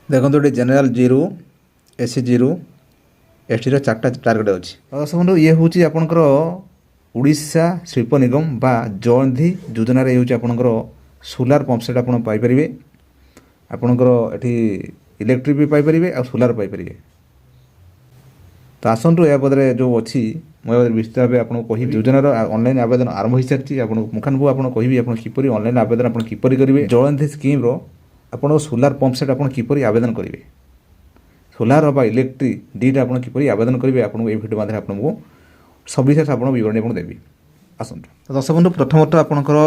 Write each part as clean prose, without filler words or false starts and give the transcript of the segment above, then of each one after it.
देखो ये general zero SC zero ST चार्टा टार्गेट अच्छी दर्शक बंधु ये हूँ आपंकर उड़ीसा शिल्प निगम बा जयंती योजन ये हूँ आपंकर सोलार पंप सेट आप पाइपर आपंकर ये इलेक्ट्रिक भी पाइपर आ सोलार पाइपर। तो आसतु या बदले जो अच्छी मैं विस्तार भाव आपको कह योजनार ऑनलाइन आवेदन आरंभ हो सारी मुखानुभव आपको कहि किपर ऑनलाइन आवेदन आप किपर करेंगे जयंती स्कीम आपन सोलार पंप सेट आप किपर आवेदन करेंगे सोलार बा इलेक्ट्रिक दुईटा आप किपर आवेदन करेंगे आपको ये भिडियो माध्यम आपको सविशेष आप बरणी आपको देवी आसतु। तो दर्शक बंधु प्रथमतः आपंकर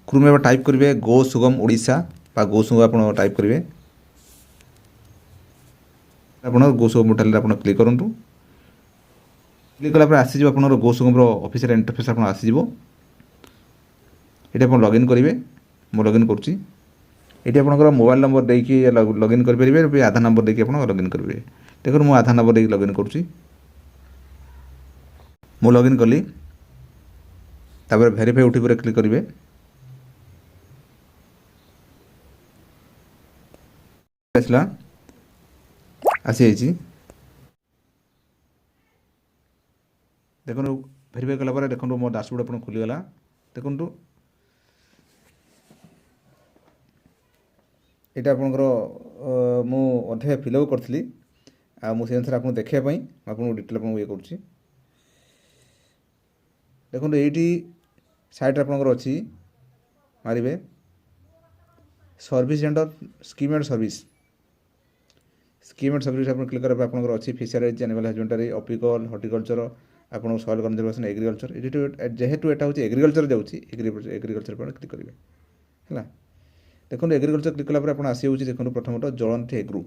क्रोम टाइप करेंगे गो सुगम ओडिशा बा गो सुगम आप टाइप करेंगे आप गो सुगम पोर्टाल आप क्लिक करूँ क्लिक कलापर आसीज आप गो सुगम ऑफिशियल इंटरफेस आप आसीज ये आप लॉगिन करेंगे मु लॉगिन करुँची ये आपंकर मोबाइल नंबर देकी लॉगिन करेंगे आधार नंबर देकी आप लॉगिन करेंगे देखो मुझे आधार नंबर देकी लॉगिन करुँची मु लॉगिन कली तापर वेरीफाई ओटीपी पर क्लिक करेंगे आसला आसी जाइए देखो वेरीफाई कलापर देखो मो डैशबोर्ड आप खुलीगला देखो यहाँ आपंकर मुझे फिलअप करी मुझे अनुसार आपको देखापी आपको डिटेल आपको ये करुँची देखो ये साइट आपंकर अच्छी मारे service gender scheme and service आप क्लिक करेंगे आपंकर अच्छी fisheries animal husbandry apical horticulture आपको सॉइल कंजर्वेशन एग्रीकल्चर जेहेतु यहाँ हूँ एग्रीकल्चर जाऊँगी एग्रीकल्चर पर क्लिक करेंगे है देखो एग्रीकल्चर क्लिक कलापर आप आसी देखो प्रथम जलनिधि एग्रू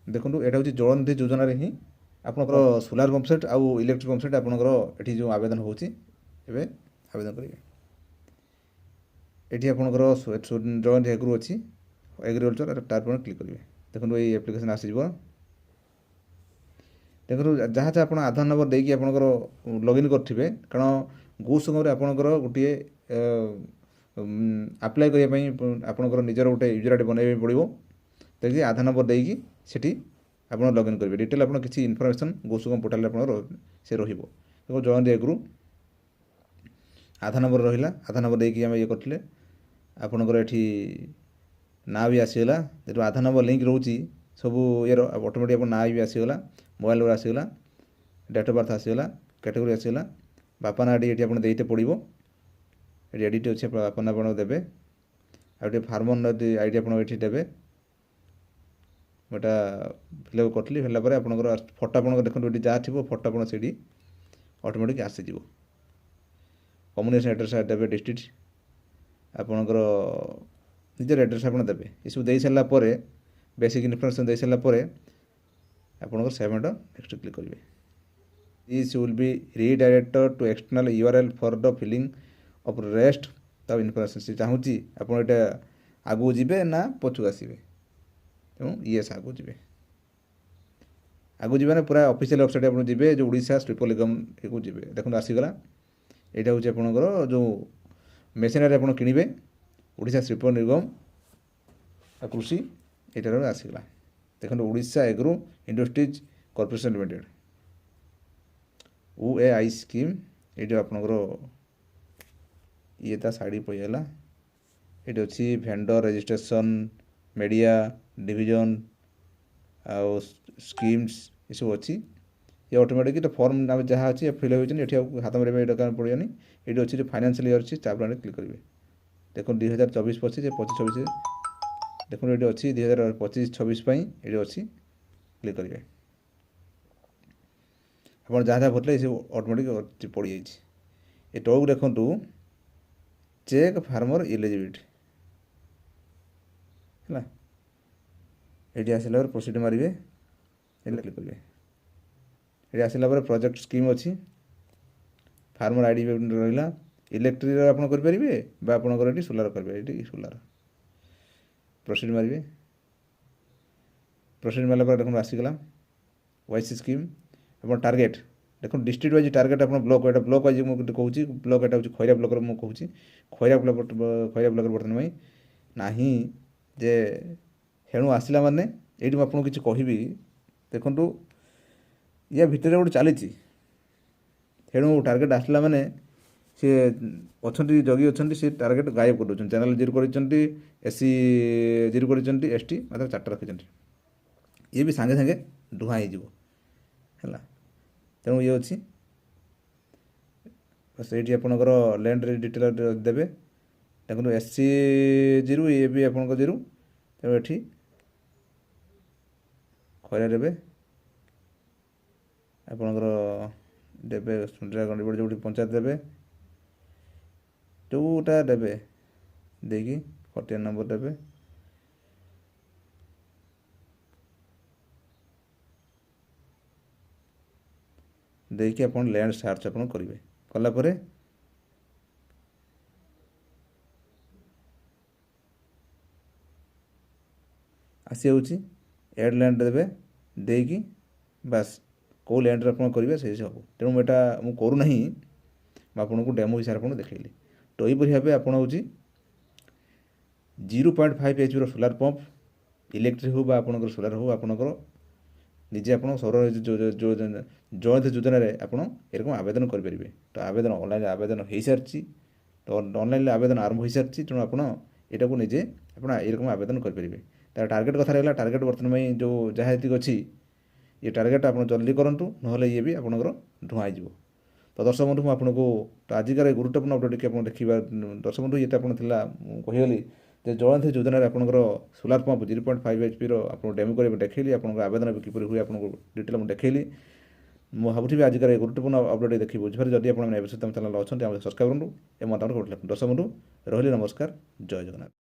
देखो यहाँ हूँ जलनिधि योजन ही आपंकर सोलार पंप सेट आउ इलेक्ट्रिक पंप सेट आपंकर ये जो आवेदन होती आवेदन करेंगे ये आपंकर जलनिधि एग्रू अच्छी एग्रीकल्चर तार क्लिक करेंगे देखो ये एप्लिकेशन आसीज देखो जहाँ जहाँ आप आधार नंबर देकी आपंकर लॉगिन करेंगे कारण गो सुगम आपंकर गोटे आप्लाय करने आपंकर निजर गोटे यूजर आईडी बनवाई पड़ो देखिए आधार नंबर देकी सेठी आप लॉगिन करेंगे डिटेल आप किसी इनफर्मेशन गो सुगम पोर्टाल से देखो जयंती एग्रू आधार नंबर रहा आधार नंबर देकी आम ये करते आपंकर ये ना भी आसीगला जो आधार नंबर लिंक रोचे सब ये ऑटोमेटिक आप ना भी आसीगला मोबाइल नंबर आसीगला डेट ऑफ बर्थ आसीगला कैटेगरी आसीगला बापा ना ये आप देते पड़ो ये एडिट अच्छे बापा ना आप देवे आगे फार्मर आईडी आप देवे गोटा फिलअप करी फिलअप आपंकर फटो आप देखो जहाँ थी फटो आप ऑटोमेटिक आसीज कम्युनिकेशन एड्रेस देवे डिस्ट्रिक्ट आपंकर निजर एड्रेस आप देवे ये सब दे सारापर बेसिक इनफर्मेशन दे सारापर आपंकर सेव एंड नेक्स्ट क्लिक करेंगे this will be redirected to external URL for the filling of rest तब इनफर्मेशन से चाहूँगी आप आगू जी ना पछू आसवे तेणु येस आगू जी आगू जी पूरा ऑफिशियल वेबसाइट आप जी जो उड़ीसा शिल्प निगम को जी देखो आसीगला यहाँ हूँ आपंकर जो मेसीनरी आप किणवे उड़ीसा शिल्प निगम कृषि यहाँ आसीगला देखो Orissa agro industries corporation limited UAI scheme ये जो आपंकर ये साड़ी पड़ेगा ये अच्छी भेंडर रजिस्ट्रेशन मीडिया डिविजन आउ स्कीम्स ये सब अच्छी ये ऑटोमेटिक तो फॉर्म जहाँ अच्छी फिलअप होती हाथ में पड़ोनी ये अच्छी जो फाइनेंशियल ईयर अच्छी क्लिक करेंगे देखो 2024 25 26 देखो ये अच्छी 2025 26 ये अच्छी क्लिक करेंगे आप जहाँ जहाँ भरले ये ऑटोमेटिक पड़ जाए ये टॉप देखु चेक फार्मर एलिजिबिलिटी है ये आसला प्रोसीड मारे क्लिक करेंगे ये आसला प्रोजेक्ट स्कीम अच्छी फार्मर आईडी रहा इलेक्ट्रिक आप करेंगे आपंकर सोलार करेंगे सोलार प्रोसीड मारे प्रोसीड मारा देखो आसीगला वाईसी स्कीम आप टार्गेट देखो डिस्ट्रिक्ट वाइज टार्गेट आप ब्लॉक वाइज मुझे कहूँ ब्लॉक यहाँ हूँ खैरा ब्लॉक मुझे कहूँ खैरा ब्लॉक बर्तमान ना जे हेणु आसला माने ଏଇଠି ମୁଁ ଆପଣଙ୍କୁ କିଛି କହିବି ଦେଖନ୍ତୁ ୟା ଭିତରେ ଗୋଟେ ଚାଲିଛି ତେଣୁ ଟାର୍ଗେଟ୍ ଆସିଲା ମାନେ ସେ ଅଛନ୍ତି ଜଗି ଅଛନ୍ତି ସେ ଟାର୍ଗେଟ୍ ଗାୟବ କରିଦେଉଛନ୍ତି ଚ୍ୟାନେଲ୍ ଜିରୋ କରିଛନ୍ତି ଏସ୍ସି ଜିରୋ କରିଛନ୍ତି ଏସ୍ଟି ମାତ୍ର 4ଟା ରଖିଛନ୍ତି ଇଏ ବି ସାଙ୍ଗେ ସାଙ୍ଗେ ଧୂଆଁ ହେଇଯିବ ହେଲା ତେଣୁ ଇଏ ଅଛି ସେଇଠି ଆପଣଙ୍କର ଲ୍ୟାଣ୍ଡରେ ଡିଟେଲ୍ ଦେବେ ଦେଖନ୍ତୁ ଏସ୍ସି ଜିରୋ ଇଏ ବି ଆପଣଙ୍କ ଜିରୋ ତେଣୁ ଏଠି ଖରା ଦେବେ ଆପଣଙ୍କର ଦେବେ ଗଣ୍ଡିବଡ଼ ଯେଉଁଠି ପଞ୍ଚାୟତ ଦେବେ ଯେଉଁଟା ଦେବେ ଦେଇକି ଖଟିଆ ନମ୍ବର ଦେବେ ଦେଇକି ଆପଣ ଲ୍ୟାଣ୍ଡ ସାର୍ଚ୍ଚ ଆପଣ କରିବେ କଲା ପରେ ଆସିଯାଉଛି ଏଡ୍ ଲ୍ୟାଣ୍ଡ ଦେବେ ଦେଇକି ବାସ୍ କେଉଁ ଲ୍ୟାଣ୍ଡରେ ଆପଣ କରିବେ ସେଇ ସବୁ ତେଣୁ ଏଇଟା ମୁଁ କରୁନାହିଁ ମୁଁ ଆପଣଙ୍କୁ ଡେମୋ ହିସାବରେ ଆପଣଙ୍କୁ ଦେଖେଇଲି ତ ଏହିପରି ଭାବେ ଆପଣ ହେଉଛି 0.5 HPର ସୋଲାର ପମ୍ପ ଇଲେକ୍ଟ୍ରିକ୍ ହେଉ ବା ଆପଣଙ୍କର ସୋଲାର ହେଉ ଆପଣଙ୍କର ନିଜେ ଆପଣ ସୌର ଜୟନ୍ତ ଯୋଜନାରେ ଆପଣ ଏରକମ ଆବେଦନ କରିପାରିବେ ତ ଆବେଦନ ଅନଲାଇନରେ ଆବେଦନ ହୋଇସାରିଛି ତ ଅନଲାଇନରେ ଆବେଦନ ଆରମ୍ଭ ହୋଇସାରିଛି ତେଣୁ ଆପଣ ଏଟାକୁ ନିଜେ ଆପଣ ଏରକମ ଆବେଦନ କରିପାରିବେ ତାର ଟାର୍ଗେଟ୍ କଥା ରହିଲା ଟାର୍ଗେଟ୍ ବର୍ତ୍ତମାନ ପାଇଁ ଯେଉଁ ଯାହା ଏତିକି ଅଛି ଏ ଟାର୍ଗେଟ୍ ଆପଣ ଜଲ୍ଦି କରନ୍ତୁ ନହେଲେ ଇଏ ବି ଆପଣଙ୍କର ଧୂଆଁ ହେଇଯିବ ତ ଦର୍ଶକ ବନ୍ଧୁ ମୁଁ ଆପଣଙ୍କୁ ତ ଆଜିକାର ଗୁରୁତ୍ୱପୂର୍ଣ୍ଣ ଅପଡେଟ୍ ଟିକେ ଆପଣ ଦେଖିବା ଦର୍ଶକ ବନ୍ଧୁ ଇଏଟା ଆପଣ ଥିଲା ମୁଁ କହିଗଲି ଯେ ଜଳନ୍ଧି ଯୋଜନାରେ ଆପଣଙ୍କର ସୋଲାର ପମ୍ପ 0.5 HPର ଆପଣଙ୍କୁ ଡେମୋ କରିବାକୁ ଦେଖେଇଲି ଆପଣଙ୍କ ଆବେଦନ ବି କିପରି ହୁଏ ଆପଣଙ୍କୁ ଡିଟେଲ୍ ମୁଁ ଦେଖେଇଲି ମୁଁ ଭାବୁଥିବି ଆଜିକାର ଏ ଗୁରୁତ୍ୱପୂର୍ଣ୍ଣ ଅପଡେଟ୍ ଦେଖି ବୁଝିପାରେ ଯଦି ଆପଣ ଏବେ ସହିତ ଆମ ଚ୍ୟାନେଲ୍ ଅଛନ୍ତି ଆମ ସବସ୍କ୍ରାଇବ୍ କରନ୍ତୁ ଏବଂ ମତାମତ କରୁଥିଲେ ଦର୍ଶକ ବନ୍ଧୁ ରହିଲି ନମସ୍କାର ଜୟ ଜଗନ୍ନାଥ।